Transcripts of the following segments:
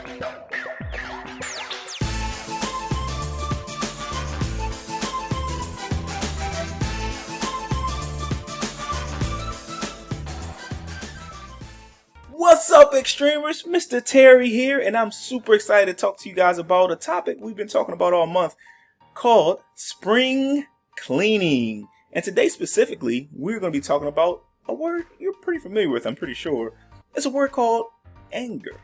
What's up, Xtremers? Mr. Terry here, and I'm super excited to talk to you guys about a topic we've been talking about all month called spring cleaning. And today specifically, we're going to be talking about a word you're pretty familiar with, I'm pretty sure. It's a word called anger.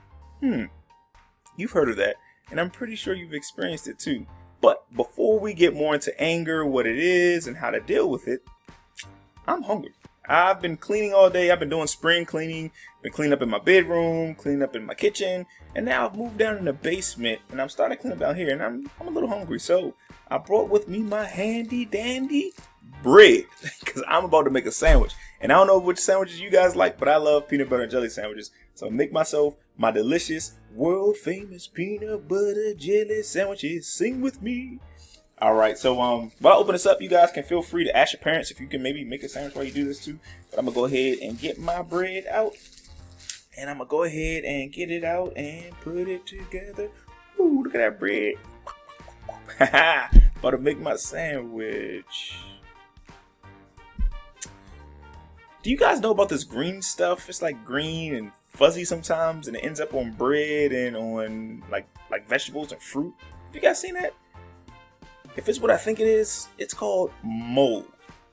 You've heard of that, and I'm pretty sure you've experienced it too. But before we get more into anger, what it is, and how to deal with it, I'm hungry. I've been cleaning all day. I've been doing spring cleaning, been cleaning up in my bedroom, cleaning up in my kitchen, and now I've moved down in the basement and I'm starting to clean up down here, and I'm a little hungry. So I brought with me my handy dandy bread because I'm about to make a sandwich. And I don't know which sandwiches you guys like, but I love peanut butter and jelly sandwiches. So I'll make myself my delicious world famous peanut butter jelly sandwiches. Sing with me. All right, so while I open this up, you guys can feel free to ask your parents if you can maybe make a sandwich while you do this too. But I'm going to go ahead and get my bread out. And I'm going to go ahead and get it out and put it together. Ooh, look at that bread. About to make my sandwich. Do you guys know about this green stuff? It's like green and fuzzy sometimes, and it ends up on bread and on like vegetables and fruit. Have you guys seen that? If it's what I think it is, it's called mold.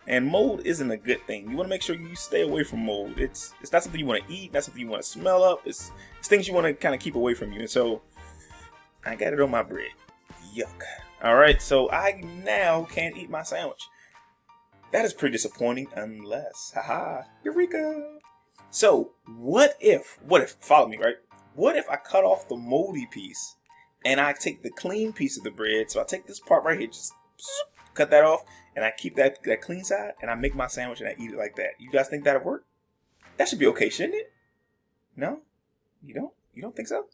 And mold isn't a good thing. You want to make sure you stay away from mold. It's not something you want to eat, not something you want to smell up. It's things you want to kind of keep away from you. And so I got it on my bread. Yuck. All right, so I now can't eat my sandwich. That is pretty disappointing unless, eureka. So what if, follow me, right? What if I cut off the moldy piece and I take the clean piece of the bread? So I take this part right here, just cut that off, and I keep that clean side, and I make my sandwich and I eat it like that. You guys think that'll work? That should be okay, shouldn't it? No? You don't? You don't think so?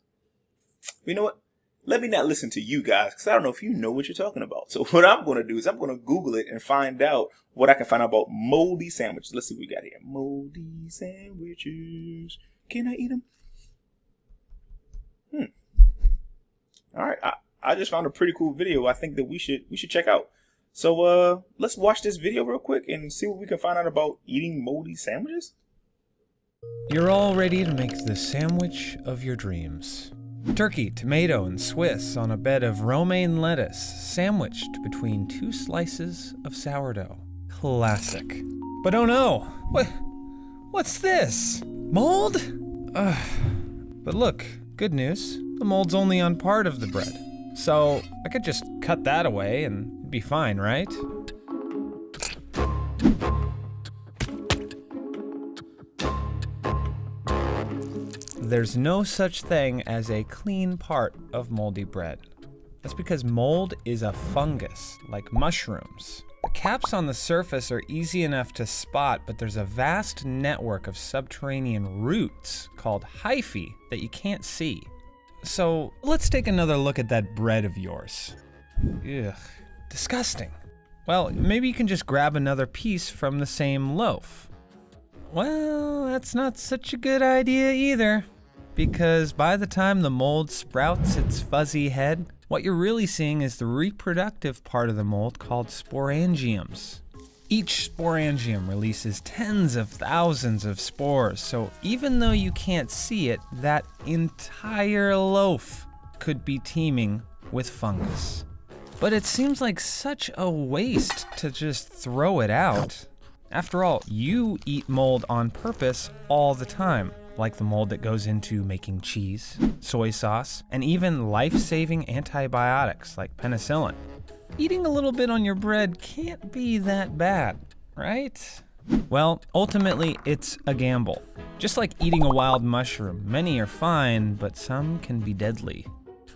You know what? Let me not listen to you guys, because I don't know if you know what you're talking about. So what I'm going to do is I'm going to Google it and find out what I can find out about moldy sandwiches. Let's see what we got here. Moldy sandwiches. Can I eat them? All right, I just found a pretty cool video I think that we should check out. So let's watch this video real quick and see what we can find out about eating moldy sandwiches. You're all ready to make the sandwich of your dreams. Turkey, tomato, and Swiss on a bed of romaine lettuce, sandwiched between 2 slices of sourdough. Classic. But oh no! What's this? Mold? But look, good news. The mold's only on part of the bread. So I could just cut that away and it'd be fine, right? There's no such thing as a clean part of moldy bread. That's because mold is a fungus, like mushrooms. The caps on the surface are easy enough to spot, but there's a vast network of subterranean roots called hyphae that you can't see. So let's take another look at that bread of yours. Ugh, disgusting. Well, maybe you can just grab another piece from the same loaf. Well, that's not such a good idea either, because by the time the mold sprouts its fuzzy head, what you're really seeing is the reproductive part of the mold called sporangiums. Each sporangium releases tens of thousands of spores, so even though you can't see it, that entire loaf could be teeming with fungus. But it seems like such a waste to just throw it out. After all, you eat mold on purpose all the time, like the mold that goes into making cheese, soy sauce, and even life-saving antibiotics like penicillin. Eating a little bit on your bread can't be that bad, right? Well, ultimately, it's a gamble. Just like eating a wild mushroom, many are fine, but some can be deadly.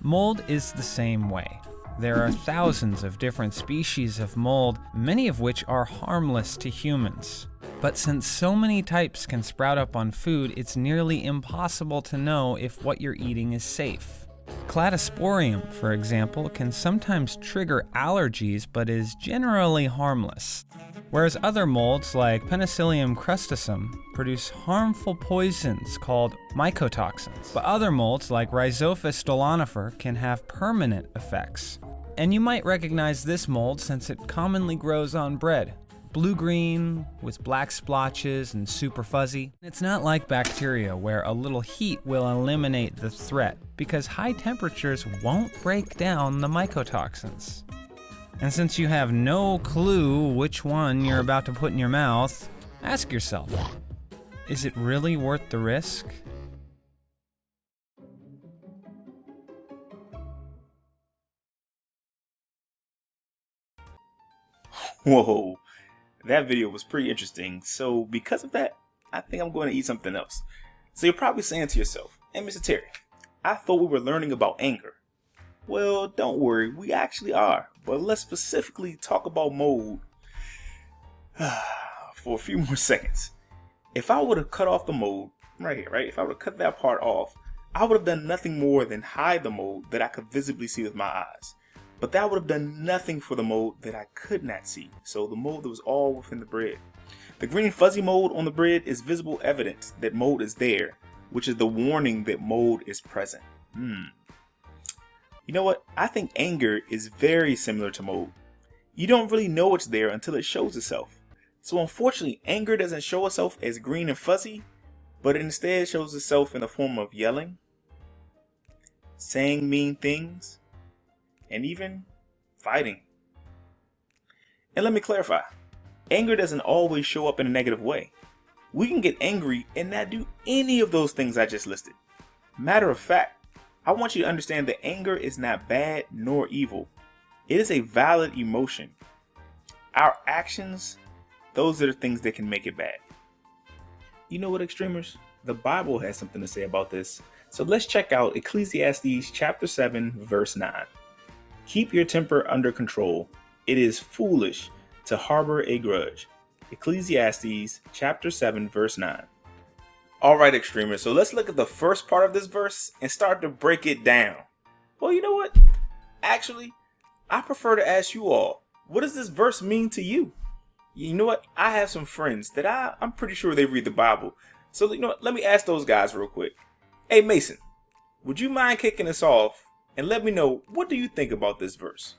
Mold is the same way. There are thousands of different species of mold, many of which are harmless to humans. But since so many types can sprout up on food, it's nearly impossible to know if what you're eating is safe. Cladosporium, for example, can sometimes trigger allergies, but is generally harmless. Whereas other molds like Penicillium crustacum produce harmful poisons called mycotoxins. But other molds like Rhizophis stolonifer can have permanent effects. And you might recognize this mold since it commonly grows on bread. Blue-green with black splotches and super fuzzy. It's not like bacteria where a little heat will eliminate the threat because high temperatures won't break down the mycotoxins. And since you have no clue which one you're about to put in your mouth, ask yourself, is it really worth the risk? Whoa, that video was pretty interesting. So because of that, I think I'm going to eat something else. So you're probably saying to yourself, hey, Mr. Terry, I thought we were learning about anger. Well, don't worry, we actually are. But let's specifically talk about mold for a few more seconds. If I would have cut off the mold right here, right? If I would have cut that part off, I would have done nothing more than hide the mold that I could visibly see with my eyes. But that would have done nothing for the mold that I could not see. So the mold that was all within the bread. The green fuzzy mold on the bread is visible evidence that mold is there, which is the warning that mold is present. You know what? I think anger is very similar to mold. You don't really know it's there until it shows itself. So unfortunately, anger doesn't show itself as green and fuzzy, but it instead shows itself in the form of yelling, saying mean things, and even fighting. And let me clarify, anger doesn't always show up in a negative way. We can get angry and not do any of those things I just listed. Matter of fact, I want you to understand that anger is not bad nor evil. It is a valid emotion. Our actions, those are the things that can make it bad. You know what, Xtremers? The Bible has something to say about this. So let's check out Ecclesiastes chapter 7, verse 9. Keep your temper under control. It is foolish to harbor a grudge. Ecclesiastes chapter 7, verse 9. Alright, Xtremers, so let's look at the first part of this verse and start to break it down. Well, you know what? Actually, I prefer to ask you all, what does this verse mean to you? You know what? I have some friends that I'm pretty sure they read the Bible. So, you know what? Let me ask those guys real quick. Hey, Mason, would you mind kicking us off and let me know, what do you think about this verse?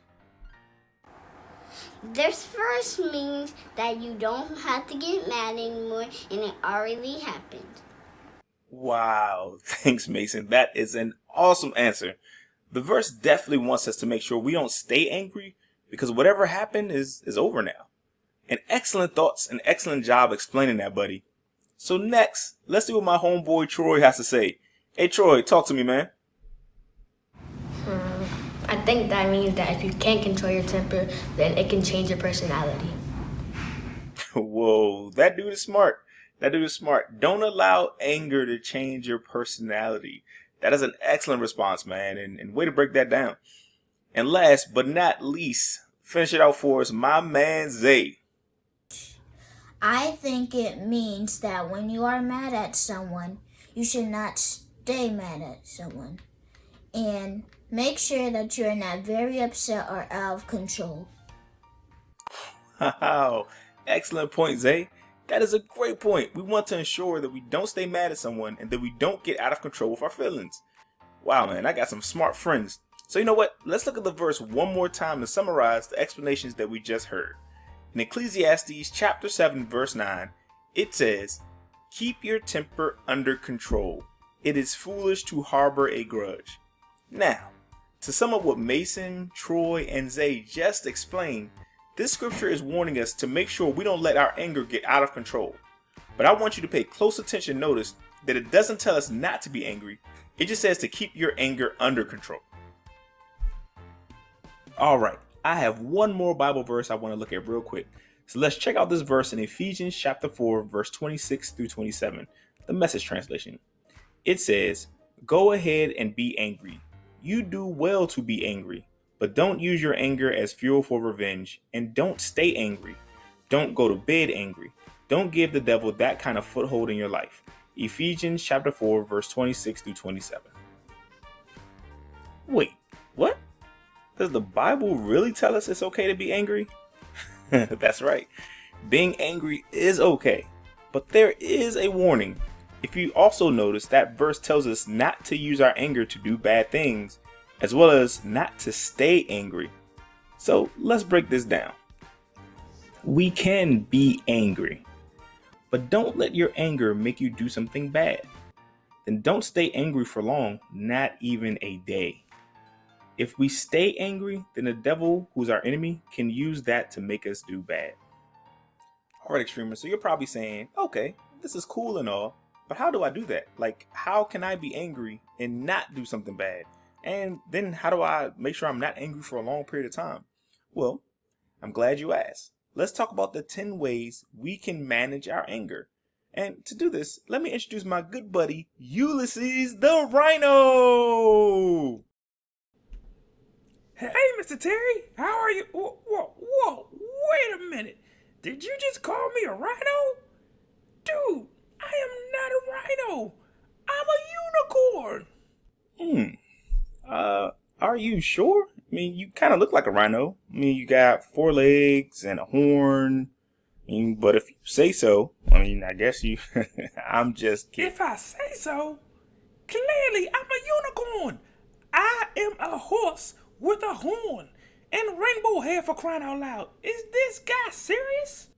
This verse means that you don't have to get mad anymore and it already happened. Wow, thanks, Mason. That is an awesome answer. The verse definitely wants us to make sure we don't stay angry because whatever happened is over now. And excellent thoughts and excellent job explaining that, buddy. So next, let's see what my homeboy Troy has to say. Hey, Troy, talk to me, man. I think that means that if you can't control your temper, then it can change your personality. Whoa, that dude is smart. That dude is smart. Don't allow anger to change your personality. That is an excellent response, man, and way to break that down. And last but not least, finish it out for us, my man Zay. I think it means that when you are mad at someone, you should not stay mad at someone. And make sure that you're not very upset or out of control. Wow, excellent point, Zay. That is a great point. We want to ensure that we don't stay mad at someone and that we don't get out of control with our feelings. Wow, man, I got some smart friends. So you know what? Let's look at the verse one more time to summarize the explanations that we just heard. In Ecclesiastes chapter 7, verse 9, it says, "Keep your temper under control. It is foolish to harbor a grudge." Now, to sum up what Mason, Troy, and Zay just explained, this scripture is warning us to make sure we don't let our anger get out of control. But I want you to pay close attention. Notice that it doesn't tell us not to be angry. It just says to keep your anger under control. Alright, I have one more Bible verse I want to look at real quick. So let's check out this verse in Ephesians chapter 4, verse 26 through 27, the Message translation. It says, "Go ahead and be angry. You do well to be angry, but don't use your anger as fuel for revenge, and don't stay angry. Don't go to bed angry. Don't give the devil that kind of foothold in your life." Ephesians chapter 4, verse 26 through 27. Wait, what? Does the Bible really tell us it's okay to be angry? That's right. Being angry is okay, but there is a warning. If you also notice, that verse tells us not to use our anger to do bad things, as well as not to stay angry. So let's break this down. We can be angry, but don't let your anger make you do something bad. Then don't stay angry for long, not even a day. If we stay angry, then the devil, who's our enemy, can use that to make us do bad. Alright, Xtremers, so you're probably saying, okay, this is cool and all, but how do I do that? Like, how can I be angry and not do something bad? And then how do I make sure I'm not angry for a long period of time? Well, I'm glad you asked. Let's talk about the 10 ways we can manage our anger. And to do this, let me introduce my good buddy, Ulysses the Rhino! Hey, Mr. Terry, how are you? Whoa, wait a minute. Did you just call me a rhino? Dude, I am not a rhino. I'm a unicorn. Are you sure? I mean, you kind of look like a rhino. I mean, you got 4 legs and a horn. But if you say so, I mean, I guess you, I'm just kidding. If I say so, clearly I'm a unicorn. I am a horse with a horn and rainbow hair, for crying out loud. Is this guy serious?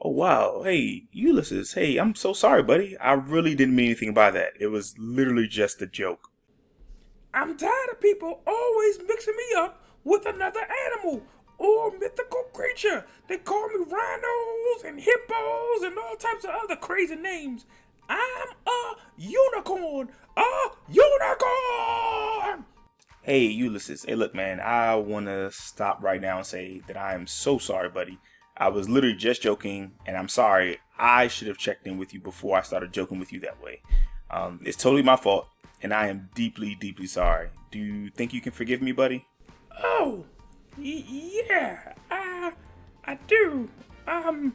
Oh, wow. Hey, Ulysses. Hey, I'm so sorry, buddy. I really didn't mean anything by that. It was literally just a joke. I'm tired of people always mixing me up with another animal or mythical creature. They call me rhinos and hippos and all types of other crazy names. I'm a unicorn. A unicorn! Hey, Ulysses. Hey, look, man. I want to stop right now and say that I am so sorry, buddy. I was literally just joking, and I'm sorry. I should have checked in with you before I started joking with you that way. It's totally my fault, and I am deeply, deeply sorry. Do you think you can forgive me, buddy? Oh, yeah, I do. I'm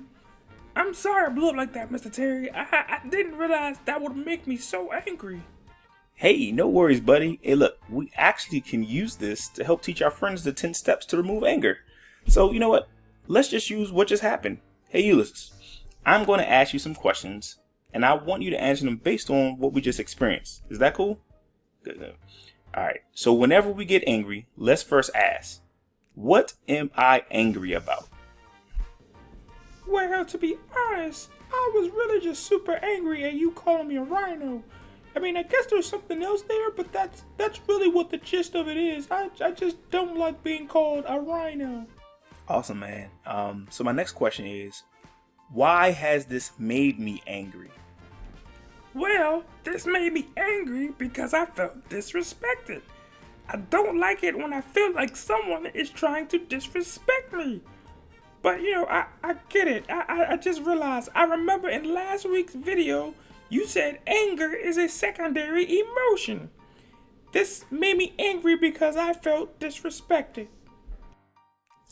sorry I blew up like that, Mr. Terry. I didn't realize that would make me so angry. Hey, no worries, buddy. Hey, look, we actually can use this to help teach our friends the 10 steps to remove anger. So, you know what? Let's just use what just happened. Hey, Ulysses, I'm going to ask you some questions, and I want you to answer them based on what we just experienced. Is that cool? Good. All right. So whenever we get angry, let's first ask, what am I angry about? Well, to be honest, I was really just super angry at you calling me a rhino. I mean, I guess there's something else there, but that's really what the gist of it is. I just don't like being called a rhino. Awesome, man. So my next question is, why has this made me angry? Well, this made me angry because I felt disrespected. I don't like it when I feel like someone is trying to disrespect me. But, you know, I get it. I just realized, I remember in last week's video, you said anger is a secondary emotion. This made me angry because I felt disrespected.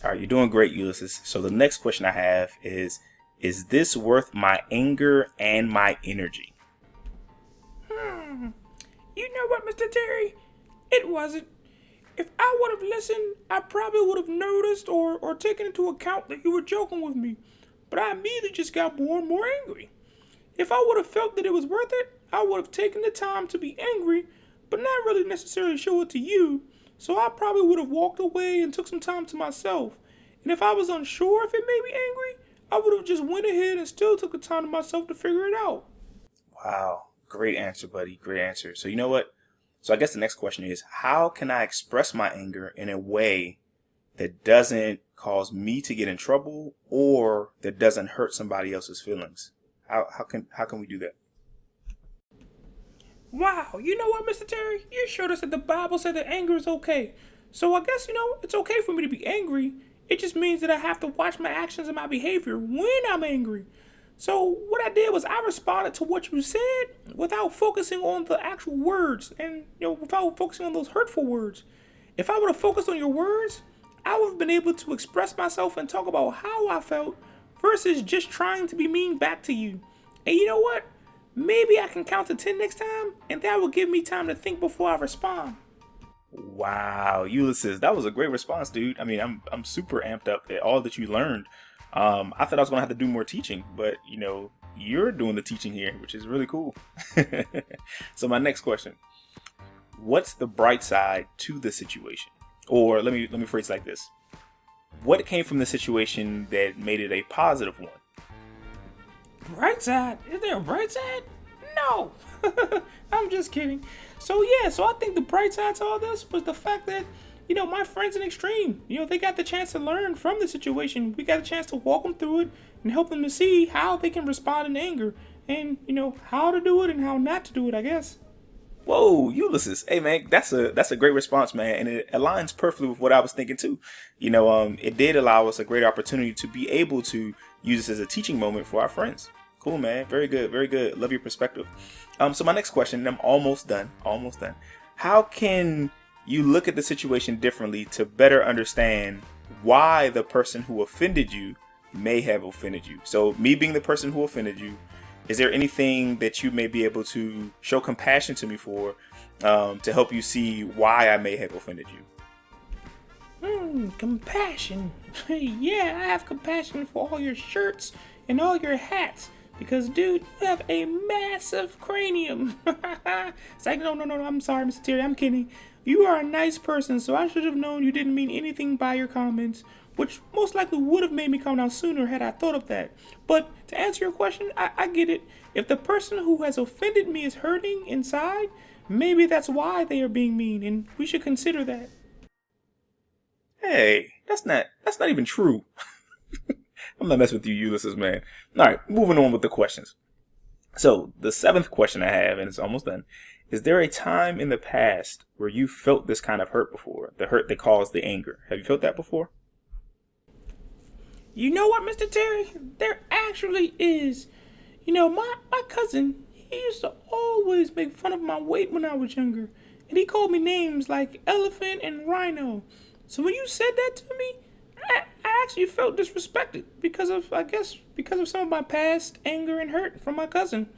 All right, you're doing great, Ulysses. So the next question I have is this worth my anger and my energy? You know what, Mr. Terry? It wasn't. If I would have listened, I probably would have noticed or taken into account that you were joking with me. But I immediately just got more and more angry. If I would have felt that it was worth it, I would have taken the time to be angry, but not really necessarily show it to you. So I probably would have walked away and took some time to myself. And if I was unsure if it made me angry, I would have just went ahead and still took the time to myself to figure it out. Wow. Great answer, buddy. Great answer. So you know what? So I guess the next question is, how can I express my anger in a way that doesn't cause me to get in trouble or that doesn't hurt somebody else's feelings? How can we do that? Wow, you know what, Mr. Terry? You showed us that the Bible said that anger is okay. So I guess, it's okay for me to be angry. It just means that I have to watch my actions and my behavior when I'm angry. So what I did was I responded to what you said without focusing on the actual words and, without focusing on those hurtful words. If I would have focused on your words, I would have been able to express myself and talk about how I felt versus just trying to be mean back to you. And you know what? Maybe I can count to 10 next time, and that will give me time to think before I respond. Wow, Ulysses, that was a great response, dude. I mean, I'm super amped up at all that you learned. I thought I was gonna have to do more teaching, but you're doing the teaching here, which is really cool. So my next question: what's the bright side to the situation? Or let me phrase it like this: what came from the situation that made it a positive one? Bright side? Is there a bright side? No. I'm just kidding. So I think the bright side to all this was the fact that, my friends in Extreme, they got the chance to learn from the situation. We got a chance to walk them through it and help them to see how they can respond in anger and, how to do it and how not to do it, I guess. Whoa, Ulysses. Hey man, that's a great response, man, and it aligns perfectly with what I was thinking too. It did allow us a great opportunity to be able to use this as a teaching moment for our friends. Cool, man. Very good, very good. Love your perspective. So my next question, and I'm almost done. How can you look at the situation differently to better understand why the person who offended you may have offended you? So me being the person who offended you, is there anything that you may be able to show compassion to me for, to help you see why I may have offended you? Compassion. Yeah, I have compassion for all your shirts and all your hats. Because, dude, you have a massive cranium. It's like, no, I'm sorry, Mr. Terry, I'm kidding. You are a nice person, so I should have known you didn't mean anything by your comments, which most likely would have made me calm down sooner had I thought of that. But to answer your question, I get it. If the person who has offended me is hurting inside, maybe that's why they are being mean, and we should consider that. Hey, that's not even true. I'm not messing with you, Ulysses, man. All right, moving on with the questions. So the 7th question I have, and it's almost done. Is there a time in the past where you felt this kind of hurt before? The hurt that caused the anger. Have you felt that before? You know what, Mr. Terry? There actually is. My cousin, he used to always make fun of my weight when I was younger. And he called me names like elephant and rhino. So when you said that to me, I actually felt disrespected because of some of my past anger and hurt from my cousin.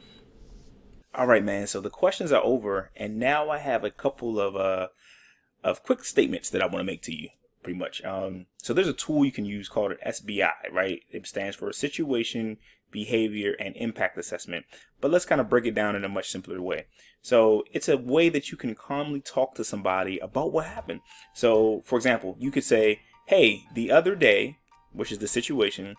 All right, man. So the questions are over, and now I have a couple of quick statements that I want to make to you, pretty much. So there's a tool you can use called an SBI, right? It stands for Situation, Behavior, and Impact Assessment. But let's kind of break it down in a much simpler way. So it's a way that you can calmly talk to somebody about what happened. So, for example, you could say, hey, the other day, which is the situation,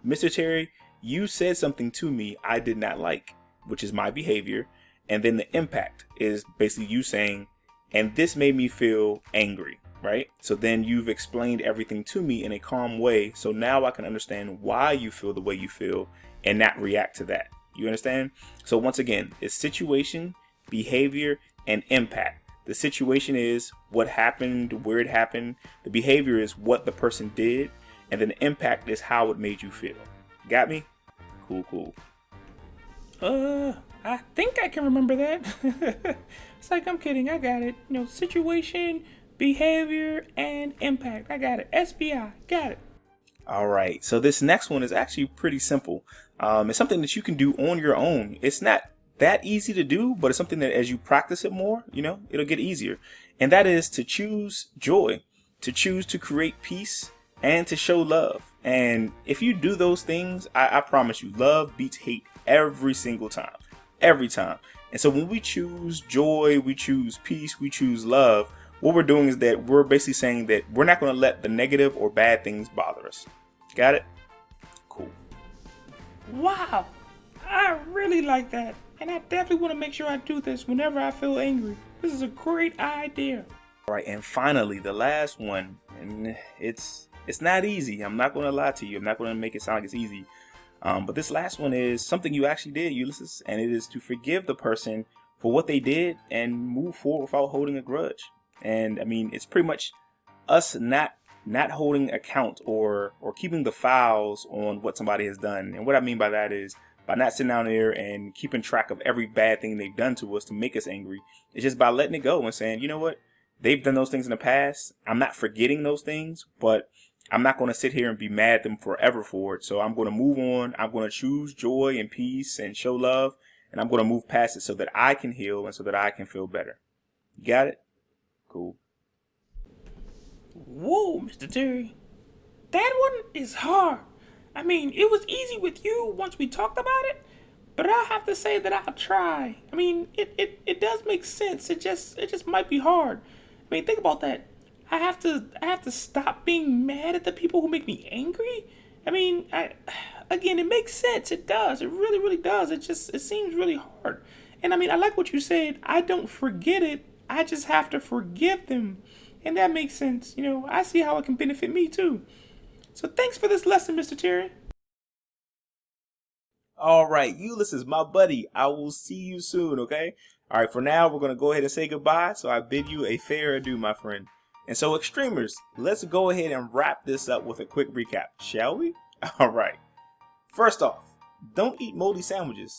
Mr. Terry, you said something to me I did not like, which is my behavior. And then the impact is basically you saying, and this made me feel angry, right? So then you've explained everything to me in a calm way. So now I can understand why you feel the way you feel and not react to that. You understand? So once again, it's situation, behavior, and impact. The situation is what happened, where it happened. The behavior is what the person did. And then the impact is how it made you feel. Got me? Cool. I think I can remember that. It's like, I'm kidding. I got it. Situation, behavior, and impact. I got it. SBI. Got it. All right. So this next one is actually pretty simple. It's something that you can do on your own. It's not that easy to do, but it's something that as you practice it more, it'll get easier. And that is to choose joy, to choose to create peace, and to show love. And if you do those things, I promise you, love beats hate every single time. Every time. And so when we choose joy, we choose peace, we choose love, what we're doing is that we're basically saying that we're not going to let the negative or bad things bother us. Got it? Cool. Wow. I really like that. And I definitely want to make sure I do this whenever I feel angry. This is a great idea. All right, and finally, the last one, and it's not easy. I'm not going to lie to you. I'm not going to make it sound like it's easy. But this last one is something you actually did, Ulysses, and it is to forgive the person for what they did and move forward without holding a grudge. And I mean, it's pretty much us not holding account or keeping the files on what somebody has done. And what I mean by that is by not sitting down there and keeping track of every bad thing they've done to us to make us angry. It's just by letting it go and saying, you know what? They've done those things in the past. I'm not forgetting those things, but I'm not going to sit here and be mad at them forever for it. So I'm going to move on. I'm going to choose joy and peace and show love. And I'm going to move past it so that I can heal and so that I can feel better. You got it? Cool. Whoa, Mr. Terry. That one is hard. I mean, it was easy with you once we talked about it, but I have to say that I'll try. I mean, it does make sense. It just might be hard. I mean, think about that. I have to stop being mad at the people who make me angry. I mean, again, it makes sense. It does. It really, really does. It seems really hard. And I mean, I like what you said. I don't forget it. I just have to forgive them. And that makes sense. You know, I see how it can benefit me too. So thanks for this lesson, Mr. Terry. All right, Ulysses, my buddy, I will see you soon, okay? All right, for now, we're going to go ahead and say goodbye. So I bid you a fair adieu, my friend. And so, Xtremers, let's go ahead and wrap this up with a quick recap, shall we? All right. First off, don't eat moldy sandwiches.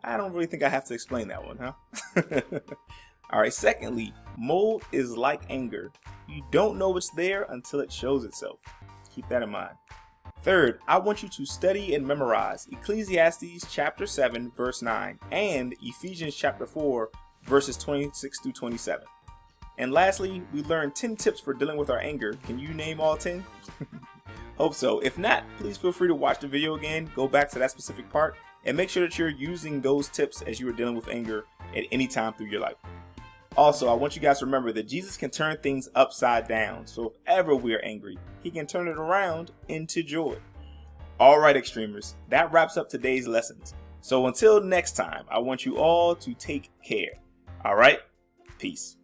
I don't really think I have to explain that one, huh? All right, secondly, mold is like anger. You don't know it's there until it shows itself. Keep that in mind. Third, I want you to study and memorize Ecclesiastes chapter 7, verse 9, and Ephesians chapter 4, verses 26 through 27. And lastly, we learned 10 tips for dealing with our anger. Can you name all 10? Hope so. If not, please feel free to watch the video again, go back to that specific part, and make sure that you're using those tips as you are dealing with anger at any time through your life. Also, I want you guys to remember that Jesus can turn things upside down. So if ever we are angry, he can turn it around into joy. All right, Xtremers, that wraps up today's lessons. So until next time, I want you all to take care. All right, peace.